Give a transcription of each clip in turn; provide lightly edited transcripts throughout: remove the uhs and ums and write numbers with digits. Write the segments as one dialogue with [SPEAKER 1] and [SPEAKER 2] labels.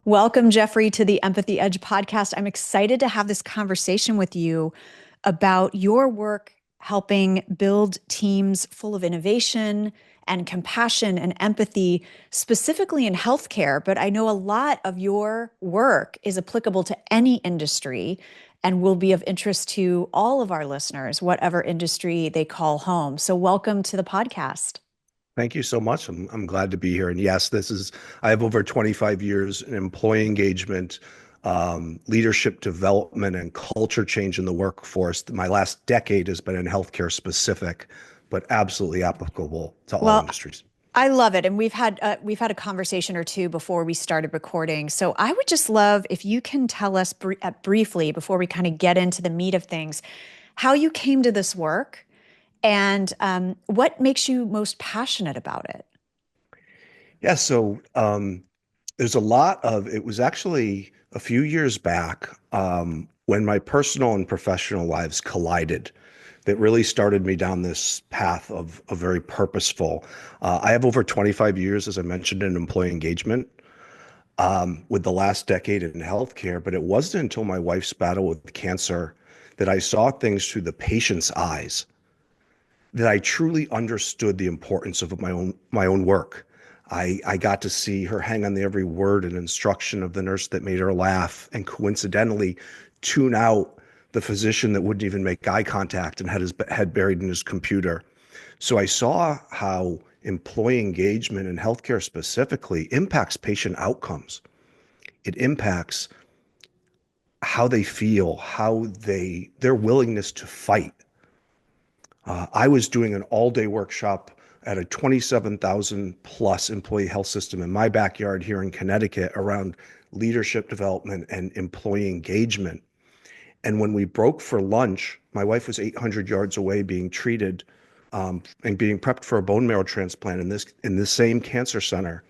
[SPEAKER 1] Welcome, Geoffrey, to the Empathy Edge podcast. I'm excited to have this conversation with you about your work helping build teams full of innovation and compassion and empathy, specifically in healthcare. But I know a lot of your work is applicable to any industry and will be of interest to all of our listeners, whatever industry they call home. So, welcome to the podcast.
[SPEAKER 2] Thank you so much. I'm glad to be here. And yes, I have over 25 years in employee engagement, leadership development, and culture change in the workforce. My last decade has been in healthcare specific, but absolutely applicable to all
[SPEAKER 1] Well,
[SPEAKER 2] industries.
[SPEAKER 1] I love it. And we've had a conversation or two before we started recording. So I would just love if you can tell us briefly before we kind of get into the meat of things, how you came to this work and what makes you most passionate about it.
[SPEAKER 2] Yeah, so there's a lot of it was actually a few years back when my personal and professional lives collided that really started me down this path of a very purposeful. I have over 25 years, as I mentioned, in employee engagement, with the last decade in healthcare, but it wasn't until my wife's battle with cancer that I saw things through the patient's eyes, that I truly understood the importance of my own work. I got to see her hang on the every word and instruction of the nurse that made her laugh, and coincidentally tune out the physician that wouldn't even make eye contact and had his head buried in his computer. So I saw how employee engagement in healthcare specifically impacts patient outcomes. It impacts how they feel, their willingness to fight. I was doing an all-day workshop at a 27,000 plus employee health system in my backyard here in Connecticut around leadership development and employee engagement. And when we broke for lunch, my wife was 800 yards away being treated and being prepped for a bone marrow transplant in this same cancer center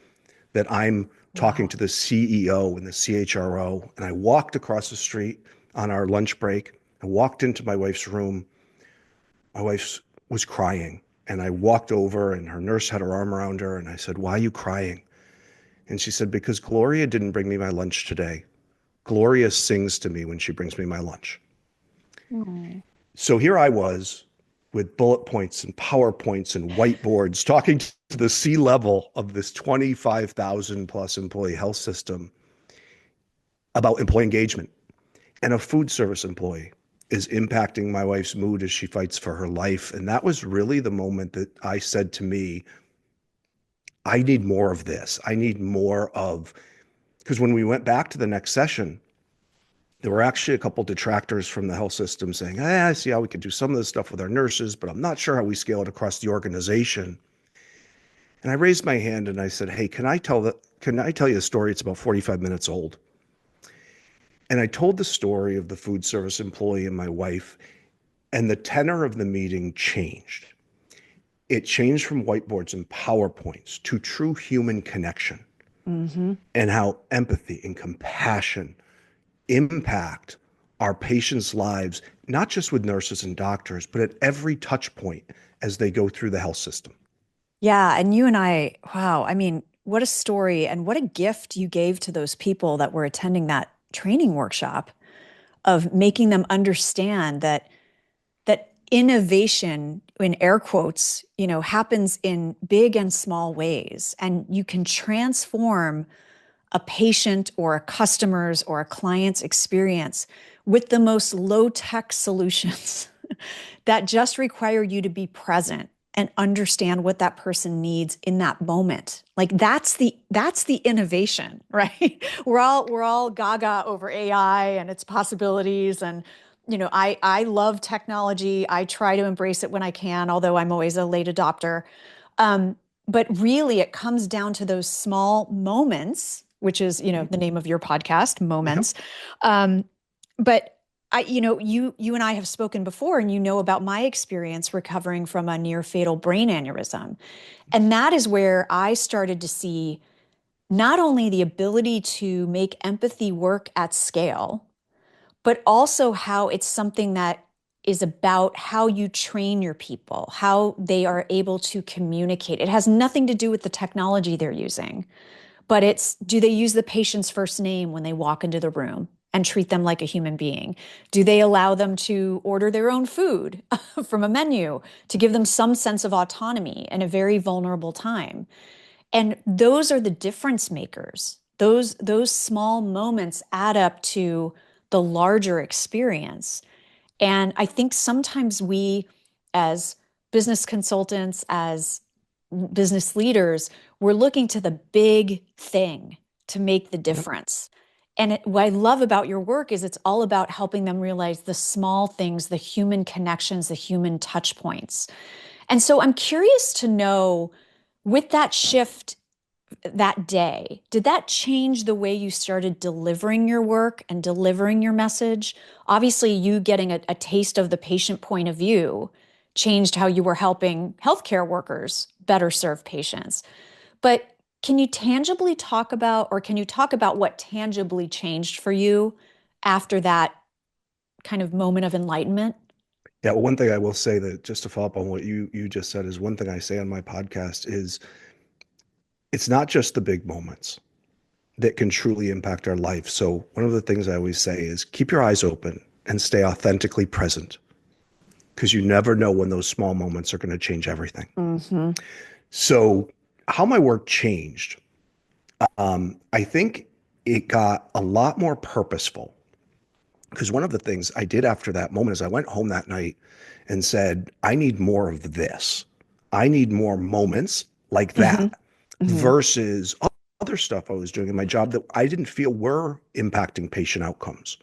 [SPEAKER 2] that I'm talking
[SPEAKER 1] Wow.
[SPEAKER 2] to the CEO and the CHRO. And I walked across the street on our lunch break. I walked into my wife's room. My wife was crying, and I walked over, and her nurse had her arm around her, and I said, "Why are you crying?" And she said, "Because Gloria didn't bring me my lunch today. Gloria sings to me when she brings me my lunch."
[SPEAKER 1] Mm.
[SPEAKER 2] So here I was with bullet points and PowerPoints and whiteboards talking to the C-level of this 25,000 plus employee health system about employee engagement. And a food service employee is impacting my wife's mood as she fights for her life. And that was really the moment that I said to me, I need more of this. I need more of, because when we went back to the next session, there were actually a couple detractors from the health system saying, I see how we could do some of this stuff with our nurses, but I'm not sure how we scale it across the organization. And I raised my hand and I said, hey, can I tell you a story? It's about 45 minutes old. And I told the story of the food service employee and my wife, and the tenor of the meeting changed. It changed from whiteboards and PowerPoints to true human connection,
[SPEAKER 1] Hmm.
[SPEAKER 2] and how empathy and compassion impact our patients' lives, not just with nurses and doctors, but at every touch point as they go through the health system.
[SPEAKER 1] Yeah. And you and I, wow. I mean, what a story and what a gift you gave to those people that were attending that training workshop of making them understand that innovation in air quotes, happens in big and small ways. And you can transform a patient or a customer's or a client's experience with the most low tech solutions that just require you to be present and understand what that person needs in that moment. Like that's the innovation, right? We're all gaga over AI and its possibilities, and I love technology. I try to embrace it when I can, although I'm always a late adopter. Um, but really, it comes down to those small moments, which is,
[SPEAKER 2] Mhm.
[SPEAKER 1] the name of your podcast,
[SPEAKER 2] Yep.
[SPEAKER 1] Moments. Um, but you and I have spoken before, and you know about my experience recovering from a near fatal brain aneurysm. And that is where I started to see not only the ability to make empathy work at scale, but also how it's something that is about how you train your people, how they are able to communicate. It has nothing to do with the technology they're using, but it's, do they use the patient's first name when they walk into the room and treat them like a human being? Do they allow them to order their own food from a menu to give them some sense of autonomy in a very vulnerable time? And those are the difference makers. Those small moments add up to the larger experience. And I think sometimes we, as business consultants, as business leaders, we're looking to the big thing to make the
[SPEAKER 2] Yep.
[SPEAKER 1] difference. And what I love about your work is it's all about helping them realize the small things, the human connections, the human touch points. And so I'm curious to know, with that shift that day, did that change the way you started delivering your work and delivering your message? Obviously, you getting a taste of the patient point of view changed how you were helping healthcare workers better serve patients. But can you tangibly talk about, or can you talk about what tangibly changed for you after that kind of moment of enlightenment?
[SPEAKER 2] Yeah, well, one thing I will say, that just to follow up on what you just said, is one thing I say on my podcast is it's not just the big moments that can truly impact our life. So one of the things I always say is keep your eyes open and stay authentically present, because you never know when those small moments are going to change everything.
[SPEAKER 1] Mm-hmm.
[SPEAKER 2] So how my work changed, I think it got a lot more purposeful, because one of the things I did after that moment is I went home that night and said, I need more of this. I need more moments like
[SPEAKER 1] Mm-hmm.
[SPEAKER 2] that
[SPEAKER 1] Mm-hmm.
[SPEAKER 2] versus other stuff I was doing in my job that I didn't feel were impacting patient outcomes.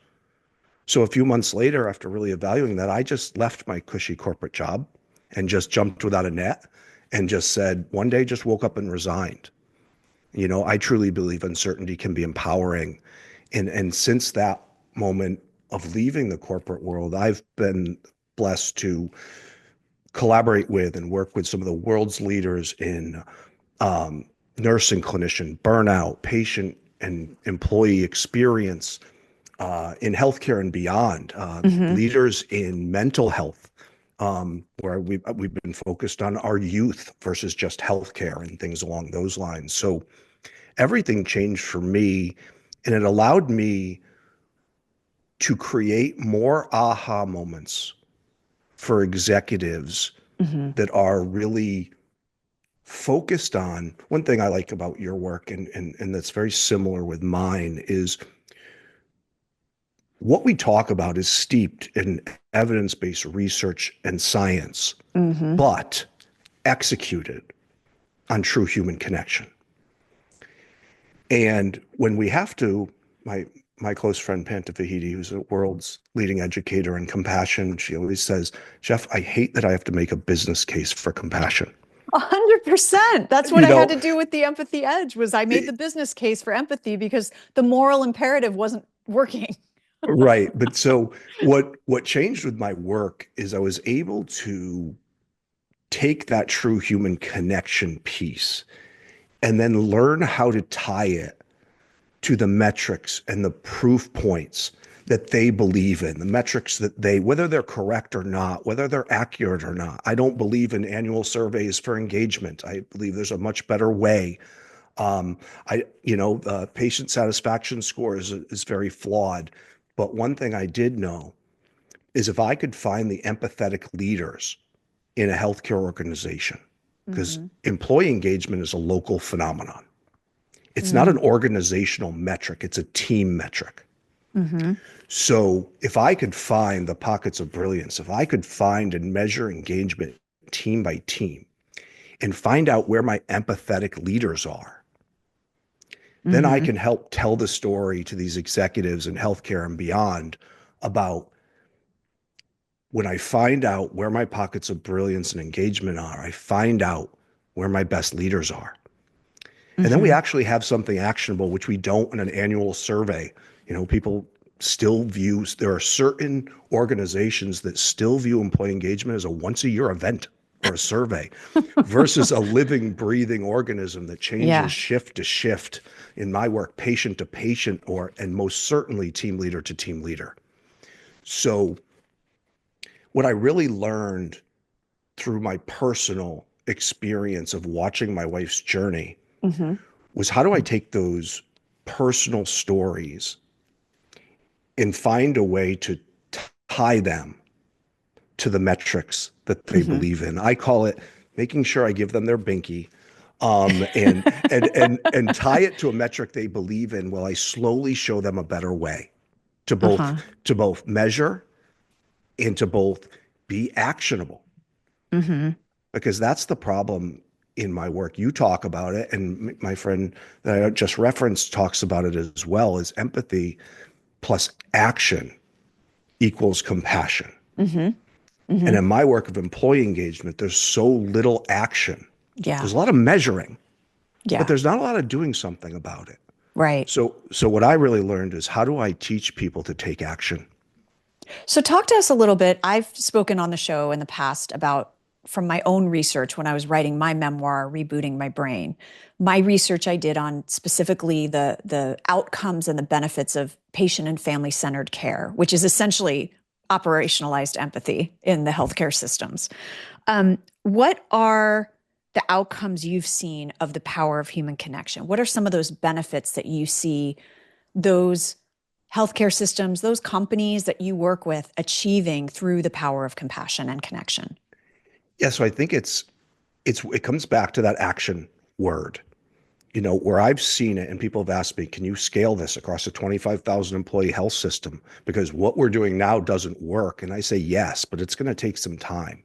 [SPEAKER 2] So a few months later, after really evaluating that, I just left my cushy corporate job and just jumped without a net and just said, one day just woke up and resigned. I truly believe uncertainty can be empowering. And since that moment of leaving the corporate world, I've been blessed to collaborate with and work with some of the world's leaders in nursing, clinician, burnout, patient and employee experience, in healthcare and beyond,
[SPEAKER 1] Mm-hmm.
[SPEAKER 2] leaders in mental health, where we've been focused on our youth versus just healthcare and things along those lines. So everything changed for me, and it allowed me to create more aha moments for executives
[SPEAKER 1] Mm-hmm.
[SPEAKER 2] that are really focused on. One thing I like about your work, and that's very similar with mine, is what we talk about is steeped in evidence-based research and science,
[SPEAKER 1] Mm-hmm.
[SPEAKER 2] but executed on true human connection. And when we have to, my close friend Panta Vahidi, who's the world's leading educator in compassion, she always says, Jeff, I hate that I have to make a business case for compassion.
[SPEAKER 1] 100%. That's what
[SPEAKER 2] You
[SPEAKER 1] I had
[SPEAKER 2] know,
[SPEAKER 1] to do with the empathy edge was I made the business case for empathy because the moral imperative wasn't working.
[SPEAKER 2] right. But so what changed with my work is I was able to take that true human connection piece and then learn how to tie it to the metrics and the proof points that they believe in, the metrics that they, whether they're correct or not, whether they're accurate or not. I don't believe in annual surveys for engagement. I believe there's a much better way. Um, Patient satisfaction score is very flawed. But one thing I did know is if I could find the empathetic leaders in a healthcare organization, because
[SPEAKER 1] Mm-hmm.
[SPEAKER 2] employee engagement is a local phenomenon. It's not
[SPEAKER 1] Mm-hmm.
[SPEAKER 2] an organizational metric, it's a team metric.
[SPEAKER 1] Mm-hmm.
[SPEAKER 2] So if I could find the pockets of brilliance, if I could find and measure engagement team by team and find out where my empathetic leaders are, then I
[SPEAKER 1] Mm-hmm.
[SPEAKER 2] can help tell the story to these executives in healthcare and beyond about when I find out where my pockets of brilliance and engagement are, I find out where my best leaders are. And then we
[SPEAKER 1] Mm-hmm.
[SPEAKER 2] actually have something actionable, which we don't in an annual survey. People still view, there are certain organizations that still view employee engagement as a once a year event or a survey versus a living, breathing organism that changes
[SPEAKER 1] Yeah.
[SPEAKER 2] shift to shift. In my work, patient to patient, and most certainly team leader to team leader. So what I really learned through my personal experience of watching my wife's journey
[SPEAKER 1] Mm-hmm.
[SPEAKER 2] was how do I take those personal stories and find a way to tie them to the metrics that they
[SPEAKER 1] Hmm.
[SPEAKER 2] believe in. I call it making sure I give them their binky, and tie it to a metric they believe in while I slowly show them a better way to both
[SPEAKER 1] Uh-huh.
[SPEAKER 2] measure and to both be actionable.
[SPEAKER 1] Hmm.
[SPEAKER 2] Because that's the problem in my work. You talk about it, and my friend that I just referenced talks about it as well, is empathy plus action equals compassion.
[SPEAKER 1] Hmm.
[SPEAKER 2] And
[SPEAKER 1] Hmm.
[SPEAKER 2] in my work of employee engagement, there's so little action.
[SPEAKER 1] Yeah.
[SPEAKER 2] There's a lot of measuring, but
[SPEAKER 1] Yeah.
[SPEAKER 2] there's not a lot of doing something about it.
[SPEAKER 1] Right.
[SPEAKER 2] So what I really learned is how do I teach people to take action?
[SPEAKER 1] So, talk to us a little bit. I've spoken on the show in the past about from my own research when I was writing my memoir, Rebooting My Brain. My research I did on specifically the outcomes and the benefits of patient and family centered care, which is essentially operationalized empathy in the healthcare systems. What are the outcomes you've seen of the power of human connection? What are some of those benefits that you see those healthcare systems, those companies that you work with achieving through the power of compassion and connection?
[SPEAKER 2] Yeah, so I think it comes back to that action word. Where I've seen it and people have asked me, can you scale this across a 25,000 employee health system? Because what we're doing now doesn't work. And I say yes, but it's going to take some time.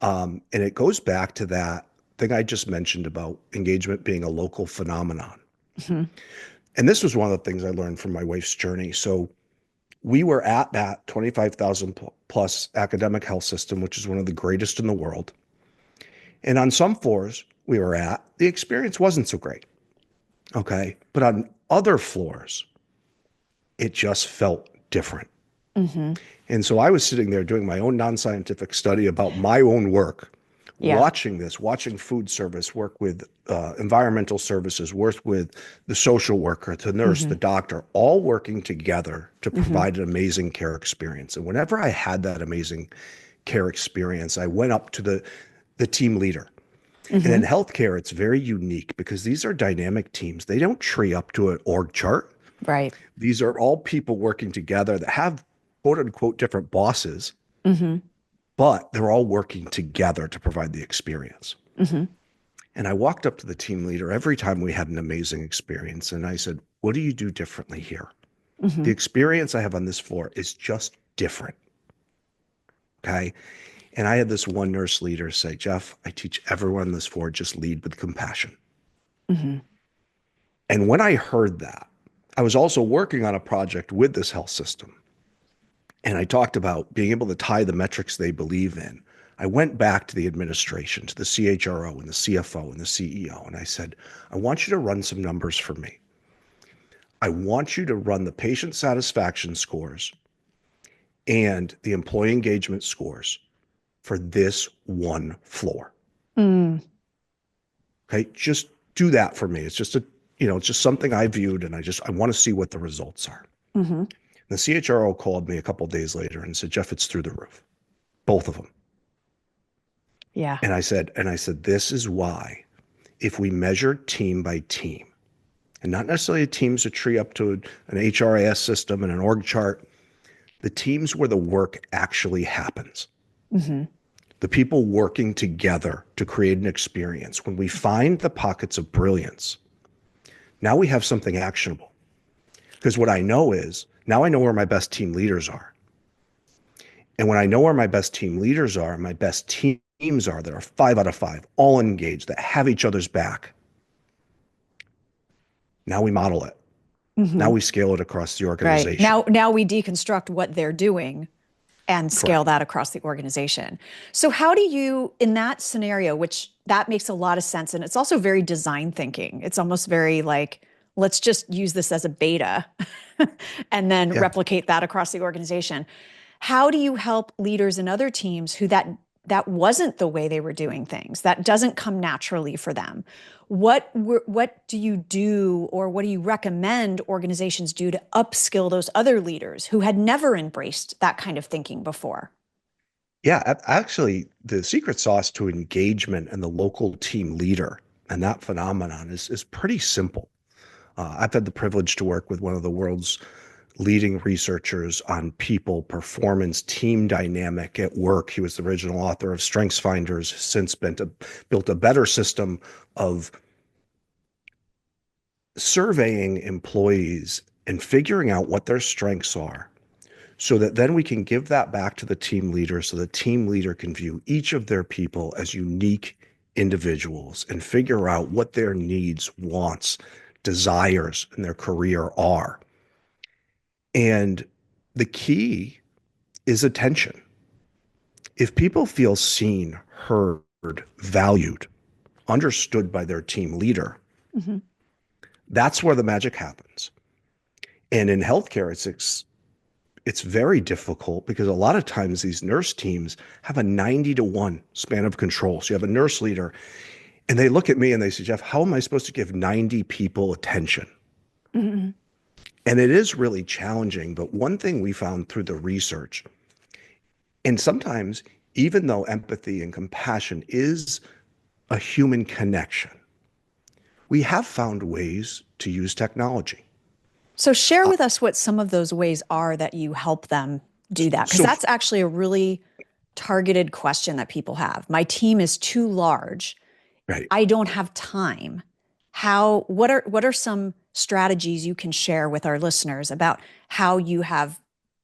[SPEAKER 2] And it goes back to that thing I just mentioned about engagement being a local phenomenon.
[SPEAKER 1] Mhm.
[SPEAKER 2] And this was one of the things I learned from my wife's journey. So we were at that 25,000 plus academic health system, which is one of the greatest in the world. And on some floors we were at, the experience wasn't so great. Okay. But on other floors, it just felt different.
[SPEAKER 1] Hmm.
[SPEAKER 2] And so I was sitting there doing my own non-scientific study about my own work,
[SPEAKER 1] Yeah.
[SPEAKER 2] watching food service, work with environmental services, work with the social worker, the nurse,
[SPEAKER 1] Hmm.
[SPEAKER 2] the doctor, all working together to
[SPEAKER 1] Hmm.
[SPEAKER 2] provide an amazing care experience. And whenever I had that amazing care experience, I went up to the team leader. And in
[SPEAKER 1] Hmm.
[SPEAKER 2] healthcare, it's very unique because these are dynamic teams. They don't tree up to an org chart.
[SPEAKER 1] Right.
[SPEAKER 2] These are all people working together that have quote unquote different bosses,
[SPEAKER 1] Hmm.
[SPEAKER 2] but they're all working together to provide the experience.
[SPEAKER 1] Hmm.
[SPEAKER 2] And I walked up to the team leader every time we had an amazing experience. And I said, what do you do differently here? The
[SPEAKER 1] Hmm.
[SPEAKER 2] experience I have on this floor is just different. Okay. And I had this one nurse leader say, Jeff, I teach everyone on this floor just lead with compassion.
[SPEAKER 1] Hmm.
[SPEAKER 2] And when I heard that, I was also working on a project with this health system. And I talked about being able to tie the metrics they believe in. I went back to the administration, to the CHRO and the CFO and the CEO, and I said, I want you to run some numbers for me. I want you to run the patient satisfaction scores and the employee engagement scores for this one floor.
[SPEAKER 1] Mm.
[SPEAKER 2] Okay. Just do that for me. It's just it's just something I viewed and I want to see what the results are.
[SPEAKER 1] Hmm.
[SPEAKER 2] The CHRO called me a couple of days later and said, Jeff, it's through the roof. Both of them.
[SPEAKER 1] Yeah.
[SPEAKER 2] And I said, this is why if we measure team by team, and not necessarily teams that tree up to an HRIS system and an org chart, the teams where the work actually happens,
[SPEAKER 1] Hmm.
[SPEAKER 2] the people working together to create an experience, when we find the pockets of brilliance, now we have something actionable. Because what I know is now I know where my best team leaders are. And when I know where my best team leaders are, my best teams are that are 5 out of 5, all engaged, that have each other's back, now we model it. Now
[SPEAKER 1] Hmm.
[SPEAKER 2] we scale it across the
[SPEAKER 1] Right.
[SPEAKER 2] organization.
[SPEAKER 1] Now we deconstruct what they're doing and scale
[SPEAKER 2] Correct.
[SPEAKER 1] that across the organization. So how do you, in that scenario, which that makes a lot of sense, and it's also very design thinking. It's almost very like, let's just use this as a beta and then
[SPEAKER 2] Yeah.
[SPEAKER 1] replicate that across the organization. How do you help leaders in other teams who that wasn't the way they were doing things? That doesn't come naturally for them. What do you do, or what do you recommend organizations do to upskill those other leaders who had never embraced that kind of thinking before?
[SPEAKER 2] Yeah. Actually, the secret sauce to engagement and the local team leader And that phenomenon is pretty simple. I've had the privilege to work with one of the world's leading researchers on people, performance, team dynamic at work. He was the original author of Strengths Finders, since built a better system of surveying employees and figuring out what their strengths are so that then we can give that back to the team leader so the team leader can view each of their people as unique individuals and figure out what their needs, wants, desires in their career are. And the key is attention. If people feel seen, heard, valued, understood by their team leader,
[SPEAKER 1] Mm-hmm.
[SPEAKER 2] that's where the magic happens. And in healthcare, it's very difficult because a lot of times these nurse teams have a 90-to-1 span of control. So you have a nurse leader and they look at me and they say, Jeff, how am I supposed to give 90 people attention?
[SPEAKER 1] Mm-hmm.
[SPEAKER 2] And it is really challenging. But one thing we found through the research, and sometimes even though empathy and compassion is a human connection, we have found ways to use technology.
[SPEAKER 1] So share with us what some of those ways are that you help them do that, because
[SPEAKER 2] So,
[SPEAKER 1] that's actually a really targeted question that people have. My team is too large.
[SPEAKER 2] right.
[SPEAKER 1] I don't have time. What are some strategies you can share with our listeners about how you have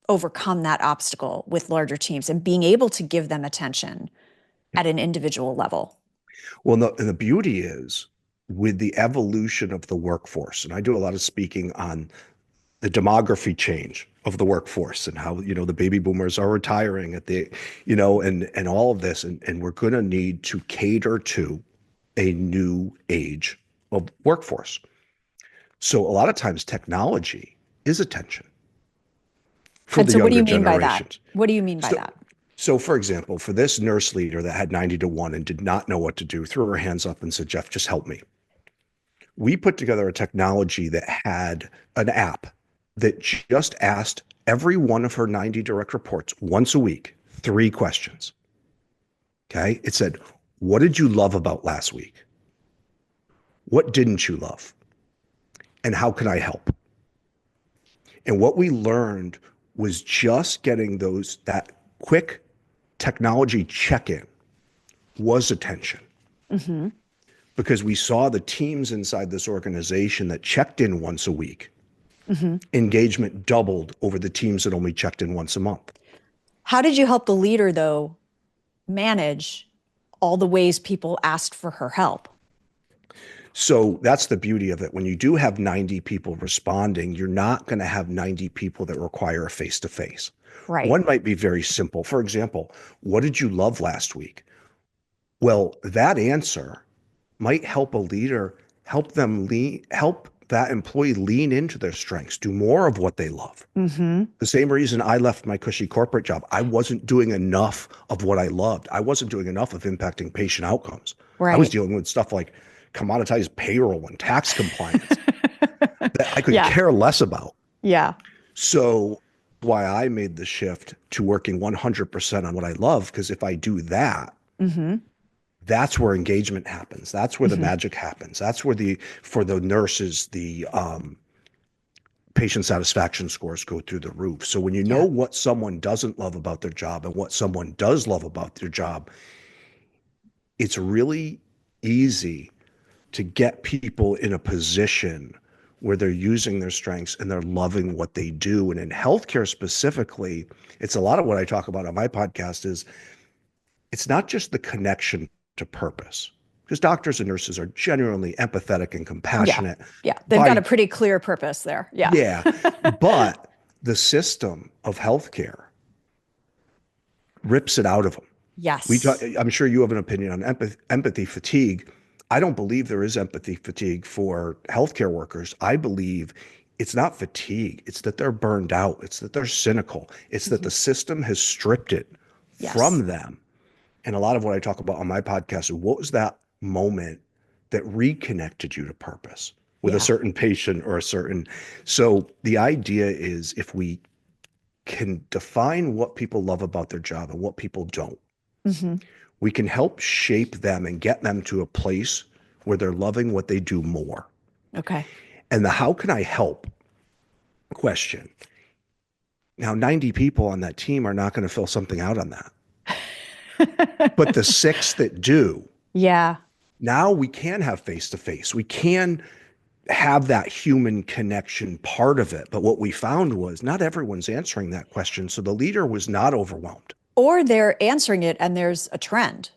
[SPEAKER 1] overcome that obstacle with larger teams and being able to give them attention at an individual level?
[SPEAKER 2] Well, and the beauty is with the evolution of the workforce, and I do a lot of speaking on the demography change of the workforce and how, the baby boomers are retiring at the, and all of this. And we're going to need to cater to a new age of workforce. So a lot of times technology is attention for
[SPEAKER 1] And
[SPEAKER 2] the
[SPEAKER 1] so what do
[SPEAKER 2] younger
[SPEAKER 1] you mean by that?
[SPEAKER 2] generations.
[SPEAKER 1] What do you mean by
[SPEAKER 2] So,
[SPEAKER 1] that?
[SPEAKER 2] so for example, for this nurse leader that had 90-to-1 and did not know what to do, threw her hands up and said, Jeff, just help me. We put together a technology that had an app that just asked every one of her 90 direct reports once a week, 3 questions. Okay. It said, what did you love about last week? What didn't you love? And how can I help? And what we learned was just getting that quick technology check-in was attention.
[SPEAKER 1] Mm-hmm.
[SPEAKER 2] Because we saw the teams inside this organization that checked in once a week,
[SPEAKER 1] Mm-hmm.
[SPEAKER 2] engagement doubled over the teams that only checked in once a month.
[SPEAKER 1] How did you help the leader, though, manage all the ways people asked for her help?
[SPEAKER 2] So that's the beauty of it. When you do have 90 people responding, you're not going to have 90 people that require a face-to-face.
[SPEAKER 1] Right.
[SPEAKER 2] One might be very simple. For example, what did you love last week? Well, that answer might help a leader help that employee lean into their strengths, do more of what they love.
[SPEAKER 1] Mm-hmm.
[SPEAKER 2] The same reason I left my cushy corporate job. I wasn't doing enough of what I loved. I wasn't doing enough of impacting patient outcomes. I was
[SPEAKER 1] Right.
[SPEAKER 2] dealing with stuff like commoditized payroll and tax compliance that I could
[SPEAKER 1] Yeah.
[SPEAKER 2] care less about.
[SPEAKER 1] Yeah.
[SPEAKER 2] So why I made the shift to working 100% on what I love, because if I do that,
[SPEAKER 1] Mm-hmm.
[SPEAKER 2] that's where engagement happens. That's where the
[SPEAKER 1] Mm-hmm.
[SPEAKER 2] magic happens. That's where for the nurses, the patient satisfaction scores go through the roof. So when you know
[SPEAKER 1] Yeah.
[SPEAKER 2] what someone doesn't love about their job and what someone does love about their job, it's really easy to get people in a position where they're using their strengths and they're loving what they do. And in healthcare specifically, it's a lot of what I talk about on my podcast is it's not just the connection to purpose, because doctors and nurses are genuinely empathetic and
[SPEAKER 1] Yeah.
[SPEAKER 2] compassionate
[SPEAKER 1] Yeah. They've got
[SPEAKER 2] by,
[SPEAKER 1] a pretty clear purpose there. Yeah.
[SPEAKER 2] yeah, but the system of healthcare rips it out of them.
[SPEAKER 1] Yes.
[SPEAKER 2] I'm sure you have an opinion on empathy fatigue. I don't believe there is empathy fatigue for healthcare workers. I believe it's not fatigue. It's that they're burned out. It's that they're cynical. It's that
[SPEAKER 1] Mm-hmm.
[SPEAKER 2] the system has stripped it
[SPEAKER 1] Yes.
[SPEAKER 2] from them. And a lot of what I talk about on my podcast is what was that moment that reconnected you to purpose with a
[SPEAKER 1] Yeah.
[SPEAKER 2] certain patient or a certain. So the idea is if we can define what people love about their job and what people don't,
[SPEAKER 1] Mm-hmm.
[SPEAKER 2] we can help shape them and get them to a place where they're loving what they do more.
[SPEAKER 1] Okay.
[SPEAKER 2] And the how can I help question. Now, 90 people on that team are not going to fill something out on that. But the six that do,
[SPEAKER 1] Yeah.
[SPEAKER 2] now we can have face to face. We can have that human connection part of it. But what we found was not everyone's answering that question. So the leader was not overwhelmed.
[SPEAKER 1] Or they're answering it and there's a trend.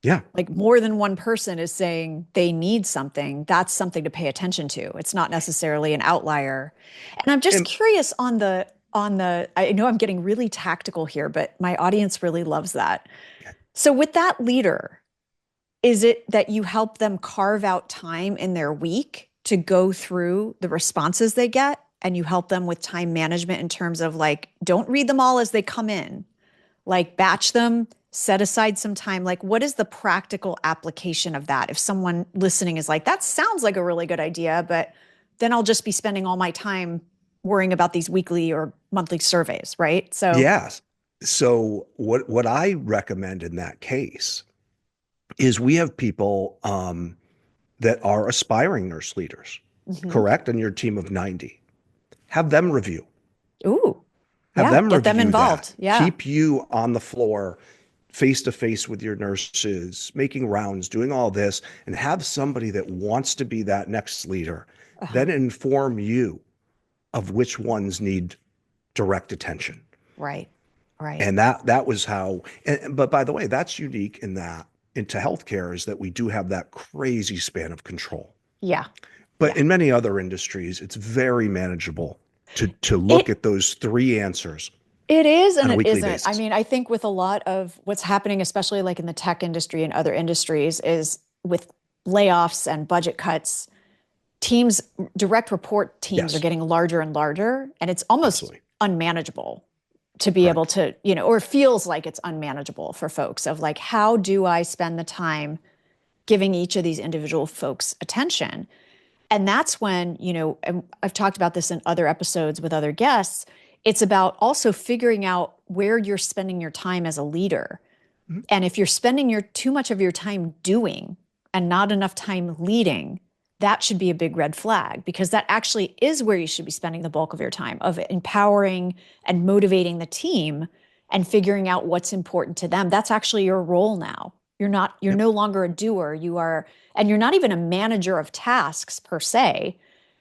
[SPEAKER 2] Yeah.
[SPEAKER 1] Like more than one person is saying they need something. That's something to pay attention to. It's not necessarily an outlier. And I'm just
[SPEAKER 2] And
[SPEAKER 1] curious on the I know I'm getting really tactical here, but my audience really loves that. So with that leader, is it that you help them carve out time in their week to go through the responses they get and you help them with time management in terms of like, don't read them all as they come in, like batch them, set aside some time. Like, what is the practical application of that? If someone listening is like, that sounds like a really good idea, but then I'll just be spending all my time worrying about these weekly or monthly surveys, right? So,
[SPEAKER 2] yes. So what I recommend in that case is we have people that are aspiring nurse leaders,
[SPEAKER 1] mhm.
[SPEAKER 2] correct? And your team of 90. Have them review.
[SPEAKER 1] Ooh,
[SPEAKER 2] Have
[SPEAKER 1] yeah,
[SPEAKER 2] them
[SPEAKER 1] get them
[SPEAKER 2] review that.
[SPEAKER 1] involved. Yeah.
[SPEAKER 2] Keep you on the floor, face to face with your nurses, making rounds, doing all this, and have somebody that wants to be that next leader
[SPEAKER 1] Uh-huh.
[SPEAKER 2] then inform you of which ones need direct attention.
[SPEAKER 1] Right. Right.
[SPEAKER 2] And that was how, but by the way, that's unique in that into healthcare is that we do have that crazy span of control.
[SPEAKER 1] Yeah.
[SPEAKER 2] But
[SPEAKER 1] Yeah.
[SPEAKER 2] in many other industries, it's very manageable to look
[SPEAKER 1] It
[SPEAKER 2] at those three answers
[SPEAKER 1] it is and
[SPEAKER 2] on a
[SPEAKER 1] it
[SPEAKER 2] weekly
[SPEAKER 1] isn't. I
[SPEAKER 2] basis.
[SPEAKER 1] mean, I think with a lot of what's happening, especially like in the tech industry and other industries, is with layoffs and budget cuts, teams, direct report teams are
[SPEAKER 2] Yes,
[SPEAKER 1] getting larger and larger, and it's almost
[SPEAKER 2] absolutely.
[SPEAKER 1] unmanageable to be able
[SPEAKER 2] Correct.
[SPEAKER 1] to, or it feels like it's unmanageable for folks of like, how do I spend the time giving each of these individual folks attention? And that's when, and I've talked about this in other episodes with other guests. It's about also figuring out where you're spending your time as a leader.
[SPEAKER 2] Mhm.
[SPEAKER 1] And if you're spending your too much of your time doing and not enough time leading, that should be a big red flag because that actually is where you should be spending the bulk of your time of empowering and motivating the team and figuring out what's important to them. That's actually your role now. You're
[SPEAKER 2] Yep.
[SPEAKER 1] no longer a doer. You are, and you're not even a manager of tasks per se.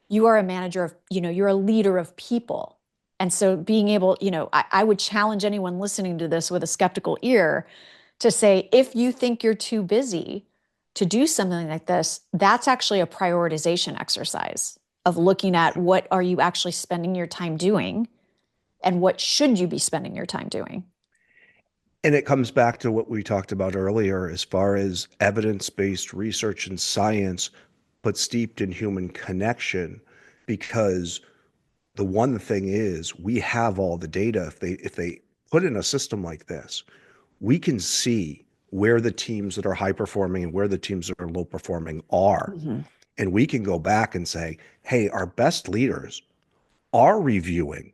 [SPEAKER 1] You are a manager of, you're a leader of people. And so being able, I would challenge anyone listening to this with a skeptical ear to say, if you think you're too busy to do something like this, that's actually a prioritization exercise of looking at what are you actually spending your time doing and what should you be spending your time doing.
[SPEAKER 2] And it comes back to what we talked about earlier as far as evidence-based research and science, but steeped in human connection, because the one thing is we have all the data. If they put in a system like this, we can see where the teams that are high performing and where the teams that are low performing are.
[SPEAKER 1] Mm-hmm.
[SPEAKER 2] And we can go back and say, hey, our best leaders are reviewing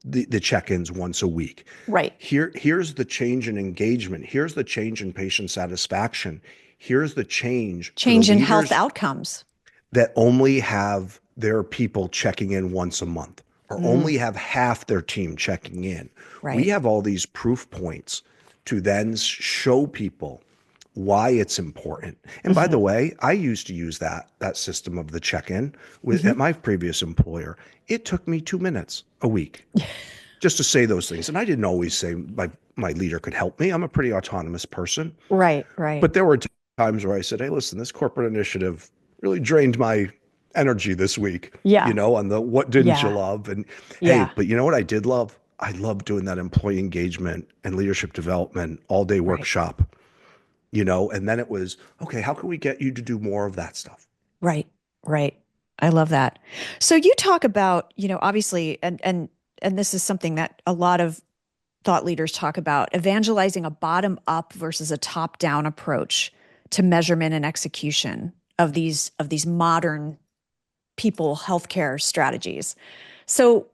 [SPEAKER 2] the check-ins once a week.
[SPEAKER 1] Right.
[SPEAKER 2] Here's the change in engagement. Here's the change in patient satisfaction. Here's the change for the
[SPEAKER 1] Change in health
[SPEAKER 2] leaders
[SPEAKER 1] outcomes.
[SPEAKER 2] that only have their people checking in once a month or
[SPEAKER 1] Mm,
[SPEAKER 2] only have half their team checking in. We
[SPEAKER 1] right.
[SPEAKER 2] have all these proof points to then show people why it's important. And by the
[SPEAKER 1] Mm-hmm.
[SPEAKER 2] way, I used to use that system of the check-in with at
[SPEAKER 1] Mm-hmm.
[SPEAKER 2] my previous employer. It took me 2 minutes a week just to say those things. And I didn't always say my leader could help me. I'm a pretty autonomous person.
[SPEAKER 1] Right. Right.
[SPEAKER 2] But there were times where I said, hey, listen, this corporate initiative really drained my energy this week,
[SPEAKER 1] Yeah.
[SPEAKER 2] on the what didn't you
[SPEAKER 1] Yeah.
[SPEAKER 2] love? And hey,
[SPEAKER 1] Yeah.
[SPEAKER 2] but you know what I did love? I loved doing that employee engagement and leadership development all day
[SPEAKER 1] Right.
[SPEAKER 2] workshop, and then it was, okay, how can we get you to do more of that stuff?
[SPEAKER 1] Right. Right. I love that. So you talk about, obviously, and this is something that a lot of thought leaders talk about, evangelizing a bottom up versus a top down approach to measurement and execution of these modern people healthcare strategies. So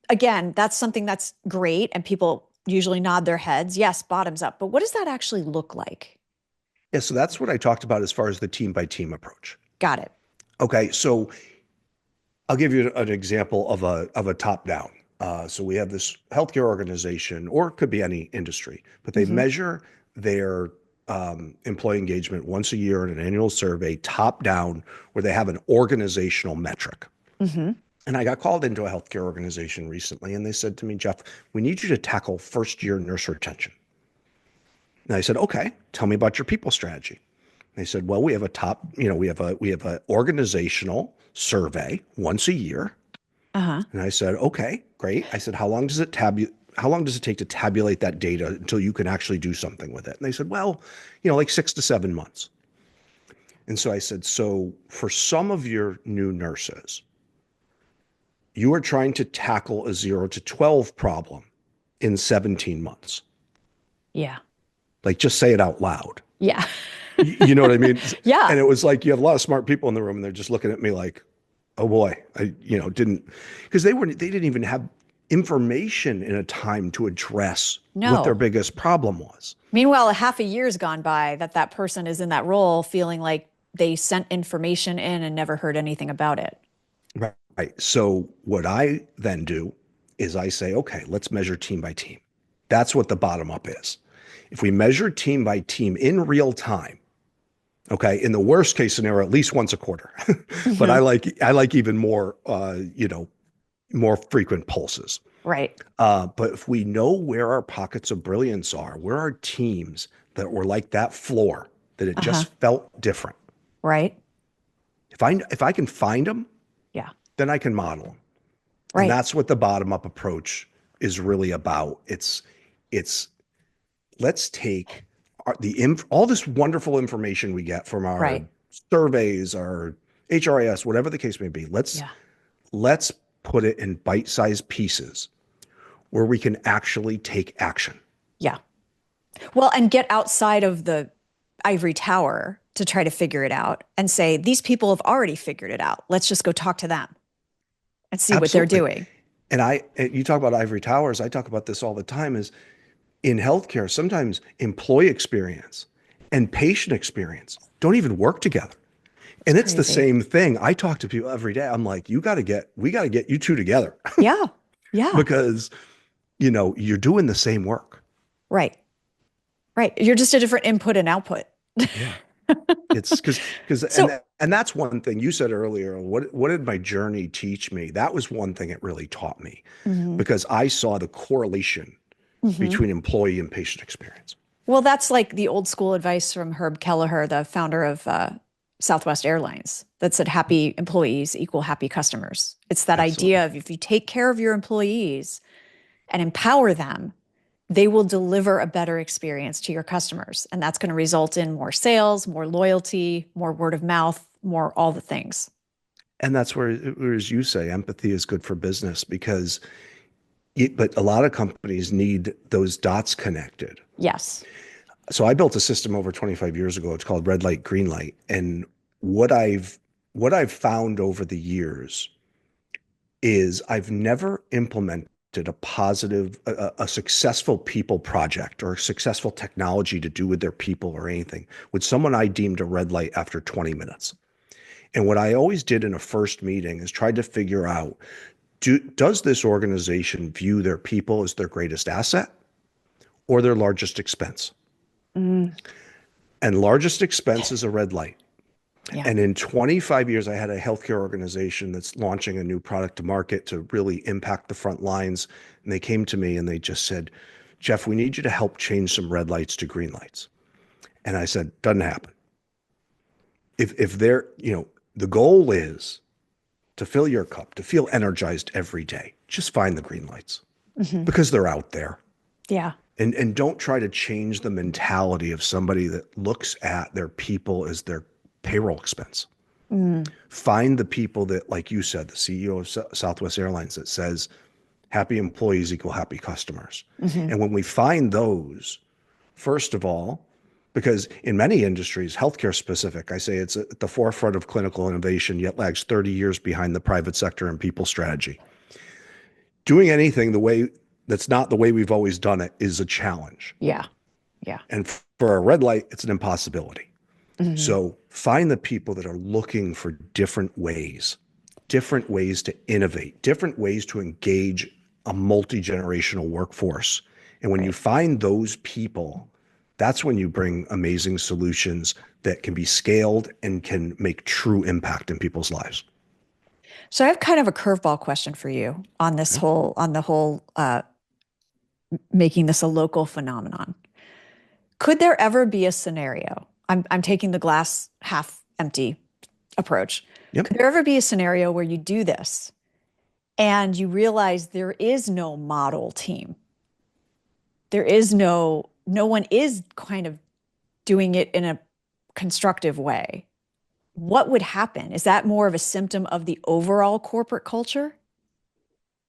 [SPEAKER 1] again, that's something that's great and people usually nod their heads. Yes, bottoms up. But what does that actually look like?
[SPEAKER 2] Yeah, so that's what I talked about as far as the team by team approach.
[SPEAKER 1] Got it.
[SPEAKER 2] Okay, so I'll give you an example of a top down. So we have this healthcare organization, or it could be any industry, but they
[SPEAKER 1] Hmm.
[SPEAKER 2] measure their employee engagement once a year in an annual survey, top down, where they have an organizational metric.
[SPEAKER 1] Hmm.
[SPEAKER 2] And I got called into a healthcare organization recently, and they said to me, Jeff, we need you to tackle first year nurse retention. And I said, okay, tell me about your people strategy. They said, well, we have a top, we have a organizational survey once a year.
[SPEAKER 1] Uh-huh.
[SPEAKER 2] And I said, okay, great. I said, how long does it take to tabulate that data until you can actually do something with it? And they said, well, like 6 to 7 months. And so I said, so for some of your new nurses, you are trying to tackle a 0 to 12 problem in 17 months.
[SPEAKER 1] Yeah.
[SPEAKER 2] Like, just say it out loud.
[SPEAKER 1] Yeah.
[SPEAKER 2] You know what I mean?
[SPEAKER 1] Yeah.
[SPEAKER 2] And it was like, you have a lot of smart people in the room and they're just looking at me like, oh boy, didn't, because they didn't even have information in a time to address what their
[SPEAKER 1] No.
[SPEAKER 2] biggest problem was.
[SPEAKER 1] Meanwhile, a half a year's gone by that that person is in that role feeling like they sent information in and never heard anything about it.
[SPEAKER 2] Right. Right. So what I then do is I say, okay, let's measure team by team. That's what the bottom up is. If we measure team by team in real time, okay, in the worst case scenario, at least once a quarter, but
[SPEAKER 1] Hmm.
[SPEAKER 2] I like even more, more frequent pulses.
[SPEAKER 1] Right.
[SPEAKER 2] But if we know where our pockets of brilliance are, where our teams that were like that floor, that it
[SPEAKER 1] Uh-huh.
[SPEAKER 2] just felt different.
[SPEAKER 1] Right.
[SPEAKER 2] If I can find them,
[SPEAKER 1] Yeah.
[SPEAKER 2] then I can model them. And
[SPEAKER 1] Right.
[SPEAKER 2] that's what the bottom up approach is really about. It's let's take all this wonderful information we get from our
[SPEAKER 1] Right.
[SPEAKER 2] surveys, our HRIS, whatever the case may be.
[SPEAKER 1] Yeah.
[SPEAKER 2] Let's put it in bite-sized pieces where we can actually take action.
[SPEAKER 1] Yeah. Well, and get outside of the ivory tower to try to figure it out and say, these people have already figured it out. Let's just go talk to them and see what they're
[SPEAKER 2] Absolutely.
[SPEAKER 1] doing.
[SPEAKER 2] You talk about ivory towers. I talk about this all the time is in healthcare, sometimes employee experience and patient experience don't even work together.
[SPEAKER 1] It's
[SPEAKER 2] And it's the
[SPEAKER 1] crazy.
[SPEAKER 2] same thing. I talk to people every day. I'm like, we got to get you two together
[SPEAKER 1] Yeah. Yeah.
[SPEAKER 2] because, you're doing the same work.
[SPEAKER 1] Right. Right. You're just a different input and output.
[SPEAKER 2] Yeah. It's because
[SPEAKER 1] So,
[SPEAKER 2] and that's one thing you said earlier. What did my journey teach me? That was one thing it really taught me
[SPEAKER 1] mhm,
[SPEAKER 2] because I saw the correlation
[SPEAKER 1] mhm.
[SPEAKER 2] between employee and patient experience.
[SPEAKER 1] Well, that's like the old school advice from Herb Kelleher, the founder of Southwest Airlines, that said happy employees equal happy customers. It's that
[SPEAKER 2] Absolutely.
[SPEAKER 1] idea of if you take care of your employees and empower them, they will deliver a better experience to your customers. And that's going to result in more sales, more loyalty, more word of mouth, more all the things.
[SPEAKER 2] And that's where, as you say, empathy is good for business because but a lot of companies need those dots connected.
[SPEAKER 1] Yes.
[SPEAKER 2] So I built a system over 25 years ago. It's called red light, green light. And what I've what I've found over the years is I've never implemented a successful people project or a successful technology to do with their people or anything with someone I deemed a red light after 20 minutes. And what I always did in a first meeting is tried to figure out, does this organization view their people as their greatest asset or their largest expense?
[SPEAKER 1] Mm,
[SPEAKER 2] And largest expense is a red light.
[SPEAKER 1] yeah.
[SPEAKER 2] And in 25 years, I had a healthcare organization that's launching a new product to market to really impact the front lines. And they came to me and they just said, Jeff, we need you to help change some red lights to green lights. And I said, doesn't happen. If they're, the goal is to fill your cup, to feel energized every day, just find the green lights
[SPEAKER 1] Hmm.
[SPEAKER 2] because they're out there.
[SPEAKER 1] Yeah.
[SPEAKER 2] And don't try to change the mentality of somebody that looks at their people as their payroll expense.
[SPEAKER 1] Mm,
[SPEAKER 2] Find the people that, like you said, the CEO of Southwest Airlines that says happy employees equal happy customers.
[SPEAKER 1] hmm.
[SPEAKER 2] And when we find those, first of all, because in many industries, healthcare specific, I say it's at the forefront of clinical innovation, yet lags 30 years behind the private sector and people strategy. Doing anything the way that's not the way we've always done it is a challenge.
[SPEAKER 1] Yeah. Yeah.
[SPEAKER 2] And For a red light, it's an impossibility.
[SPEAKER 1] Hmm.
[SPEAKER 2] So find the people that are looking for different ways to innovate, different ways to engage a multi-generational workforce. And when you
[SPEAKER 1] Right.
[SPEAKER 2] find those people, that's when you bring amazing solutions that can be scaled and can make true impact in people's lives.
[SPEAKER 1] So I have kind of a curveball question for you on this
[SPEAKER 2] Okay.
[SPEAKER 1] whole on the whole making this a local phenomenon. Could there ever be a scenario? I'm taking the glass half empty approach.
[SPEAKER 2] Yep.
[SPEAKER 1] Could there ever be a scenario where you do this and you realize there is no model team? There is no one is kind of doing it in a constructive way. What would happen? Is that more of a symptom of the overall corporate culture?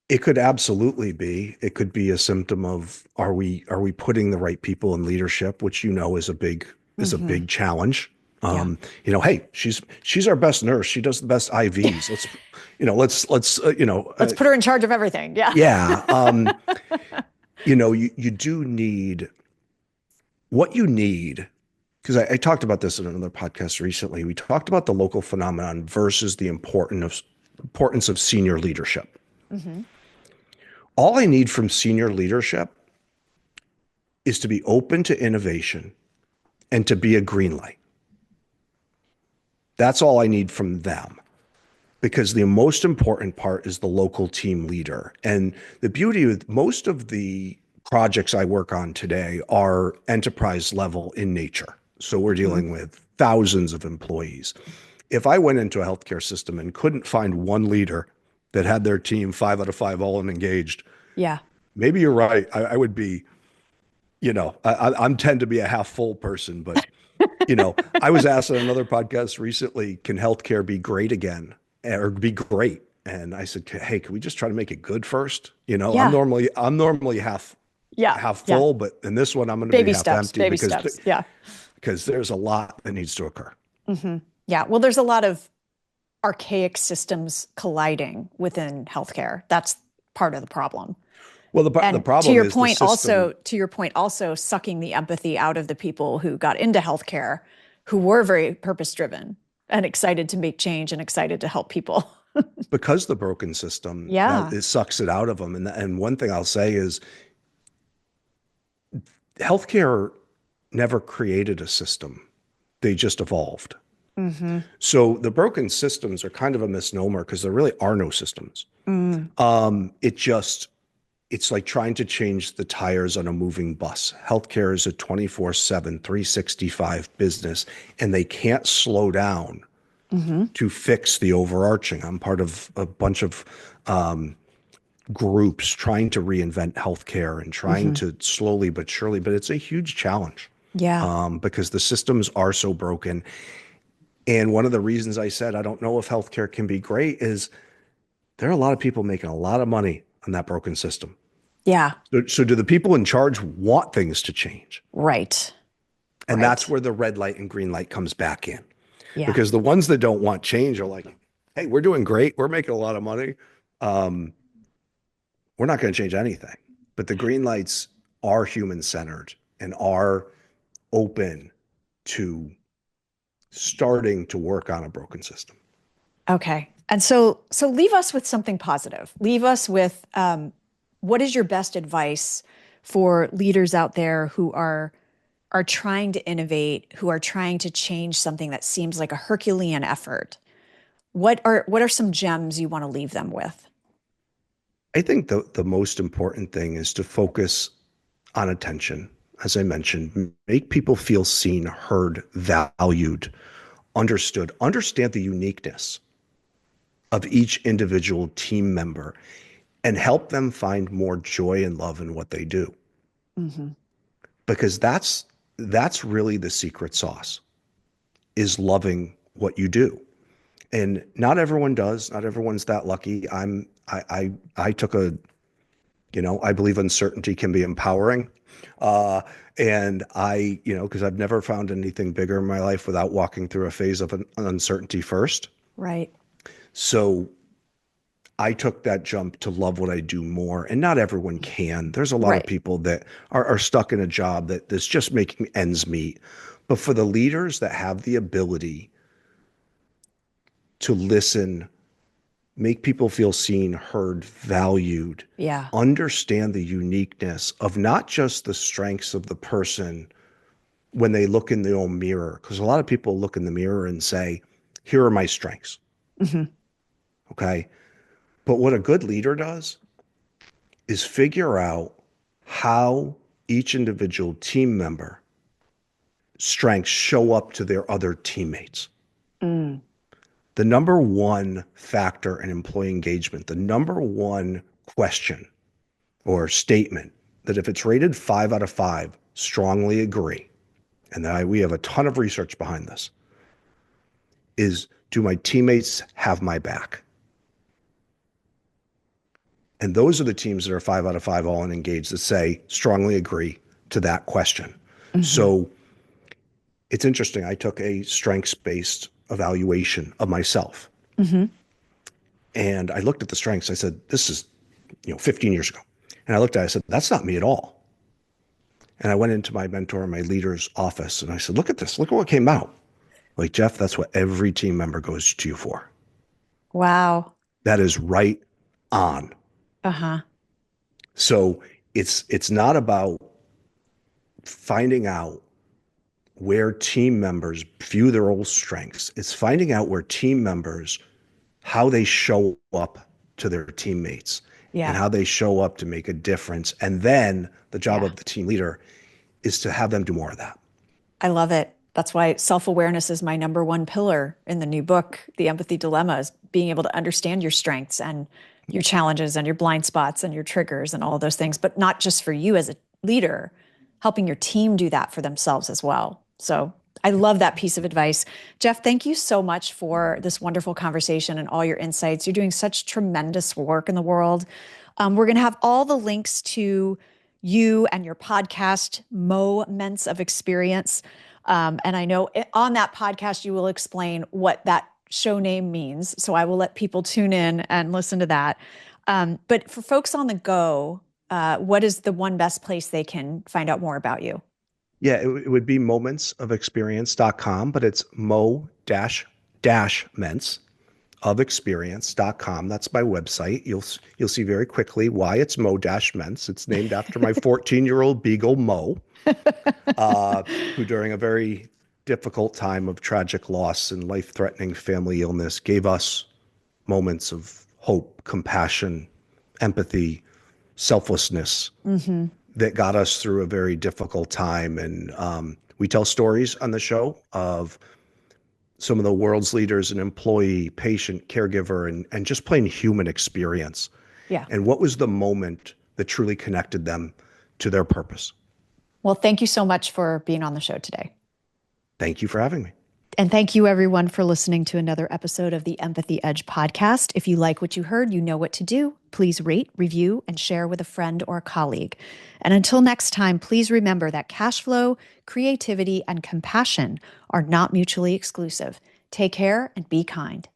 [SPEAKER 2] It could absolutely be. It could be a symptom of are we putting the right people in leadership, which is a
[SPEAKER 1] Hmm.
[SPEAKER 2] big challenge.
[SPEAKER 1] Yeah.
[SPEAKER 2] Hey, she's our best nurse. She does the best IVs.
[SPEAKER 1] Let's put her in charge of everything. Yeah.
[SPEAKER 2] Yeah. You do need what you need because I talked about this in another podcast recently. We talked about the local phenomenon versus the importance of senior leadership.
[SPEAKER 1] Hmm.
[SPEAKER 2] All I need from senior leadership is to be open to innovation and to be a green light. That's all I need from them because the most important part is the local team leader. And the beauty with most of the projects I work on today are enterprise level in nature. So we're
[SPEAKER 1] Hmm.
[SPEAKER 2] dealing with thousands of employees. If I went into a healthcare system and couldn't find one leader that had their team 5 out of 5 all engaged,
[SPEAKER 1] Yeah.
[SPEAKER 2] maybe you're right. I would be, I'm tend to be a half full person, but I was asked on another podcast recently, can healthcare be great again or be great? And I said, hey, can we just try to make it good first?
[SPEAKER 1] Yeah.
[SPEAKER 2] I'm normally
[SPEAKER 1] Yeah.
[SPEAKER 2] half
[SPEAKER 1] Yeah.
[SPEAKER 2] full, but in this one I'm going to be
[SPEAKER 1] Baby
[SPEAKER 2] half
[SPEAKER 1] steps,
[SPEAKER 2] empty
[SPEAKER 1] baby
[SPEAKER 2] because
[SPEAKER 1] steps. Yeah.
[SPEAKER 2] because there's a lot that needs to occur.
[SPEAKER 1] Hmm. Yeah. Well, there's a lot of archaic systems colliding within healthcare. That's part of the problem.
[SPEAKER 2] Well, the
[SPEAKER 1] And
[SPEAKER 2] problem is the system.
[SPEAKER 1] to your point, also sucking the empathy out of the people who got into healthcare, who were very purpose driven and excited to make change and excited to help people.
[SPEAKER 2] Because the broken system that
[SPEAKER 1] Yeah.
[SPEAKER 2] it sucks it out of them. And one thing I'll say is healthcare never created a system. They just evolved.
[SPEAKER 1] Hmm.
[SPEAKER 2] So the broken systems are kind of a misnomer because there really are no systems.
[SPEAKER 1] Mm.
[SPEAKER 2] It's like trying to change the tires on a moving bus. Healthcare is a 24/7, 365 business, and they can't slow down
[SPEAKER 1] Hmm.
[SPEAKER 2] to fix the overarching. I'm part of a bunch of groups trying to reinvent healthcare and trying
[SPEAKER 1] Hmm.
[SPEAKER 2] to slowly but surely, but it's a huge challenge
[SPEAKER 1] Yeah.
[SPEAKER 2] because the systems are so broken. And one of the reasons I said I don't know if healthcare can be great is there are a lot of people making a lot of money on that broken system.
[SPEAKER 1] Yeah.
[SPEAKER 2] So do the people in charge want things to change?
[SPEAKER 1] Right.
[SPEAKER 2] And that's
[SPEAKER 1] Right.
[SPEAKER 2] where the red light and green light comes back in.
[SPEAKER 1] Yeah.
[SPEAKER 2] Because the ones that don't want change are like, hey, we're doing great. We're making a lot of money. Um, we're not going to change anything. But the green lights are human centered and are open to starting to work on a broken system.
[SPEAKER 1] Okay. And so leave us with something positive. Leave us with what is your best advice for leaders out there who are trying to innovate, who are trying to change something that seems like a Herculean effort? What are some gems you want to leave them with?
[SPEAKER 2] I think the most important thing is to focus on attention. As I mentioned, make people feel seen, heard, valued, understood, understand the uniqueness of each individual team member, and help them find more joy and love in what they do.
[SPEAKER 1] Hmm.
[SPEAKER 2] Because that's really the secret sauce is loving what you do. And not everyone does. Not everyone's that lucky. I took a, I believe uncertainty can be empowering. Uh, and because I've never found anything bigger in my life without walking through a phase of an uncertainty first.
[SPEAKER 1] Right.
[SPEAKER 2] So I took that jump to love what I do more, and not everyone can. There's a lot of
[SPEAKER 1] Right.
[SPEAKER 2] people that are stuck in a job that's just making ends meet. But for the leaders that have the ability to listen, make people feel seen, heard, valued,
[SPEAKER 1] Yeah.
[SPEAKER 2] understand the uniqueness of not just the strengths of the person when they look in the own mirror, because a lot of people look in the mirror and say, here are my strengths.
[SPEAKER 1] Hmm.
[SPEAKER 2] Okay. But what a good leader does is figure out how each individual team member strengths show up to their other teammates.
[SPEAKER 1] Mm.
[SPEAKER 2] The number one factor in employee engagement, the number one question or statement that if it's rated 5 out of 5, strongly agree, and we have a ton of research behind this, is do my teammates have my back? And those are the teams that are 5 out of 5 all in engaged that say strongly agree to that question.
[SPEAKER 1] Hmm.
[SPEAKER 2] So it's interesting. I took a strengths based evaluation of myself
[SPEAKER 1] Hmm.
[SPEAKER 2] and I looked at the strengths. I said, this is, 15 years ago. And I looked at it, I said, that's not me at all. And I went into my mentor and my leader's office and I said, look at this. Look at what came out. Like, Jeff, that's what every team member goes to you for.
[SPEAKER 1] Wow.
[SPEAKER 2] That is right on.
[SPEAKER 1] Uh-huh.
[SPEAKER 2] So it's not about finding out where team members view their own strengths. It's finding out where team members, how they show up to their teammates and
[SPEAKER 1] Yeah.
[SPEAKER 2] how they show up to make a difference. And then the job
[SPEAKER 1] Yeah.
[SPEAKER 2] of the team leader is to have them do more of that.
[SPEAKER 1] I love it. That's why self-awareness is my number one pillar in the new book, The Empathy Dilemma, is being able to understand your strengths and your challenges and your blind spots and your triggers and all of those things, but not just for you as a leader, helping your team do that for themselves as well. So I love that piece of advice. Jeff, thank you so much for this wonderful conversation and all your insights. You're doing such tremendous work in the world. We're going to have all the links to you and your podcast, Mo-ments of Experience. And I know on that podcast, you will explain what that show name means. So I will let people tune in and listen to that. But for folks on the go, what is the one best place they can find out more about you?
[SPEAKER 2] Yeah, it would be momentsofexperience.com, but it's mo-ments of experience.com. That's my website. You'll see very quickly why it's Mo-ments. It's named after my 14-year-old beagle Mo, who during a very difficult time of tragic loss and life-threatening family illness gave us moments of hope, compassion, empathy, selflessness
[SPEAKER 1] Hmm.
[SPEAKER 2] that got us through a very difficult time. And we tell stories on the show of some of the world's leaders, an employee, patient, caregiver, and just plain human experience.
[SPEAKER 1] Yeah.
[SPEAKER 2] And what was the moment that truly connected them to their purpose?
[SPEAKER 1] Well, thank you so much for being on the show today.
[SPEAKER 2] Thank you for having me.
[SPEAKER 1] And thank you, everyone, for listening to another episode of the Empathy Edge podcast. If you like what you heard, you know what to do. Please rate, review, and share with a friend or a colleague. And until next time, please remember that cash flow, creativity, and compassion are not mutually exclusive. Take care and be kind.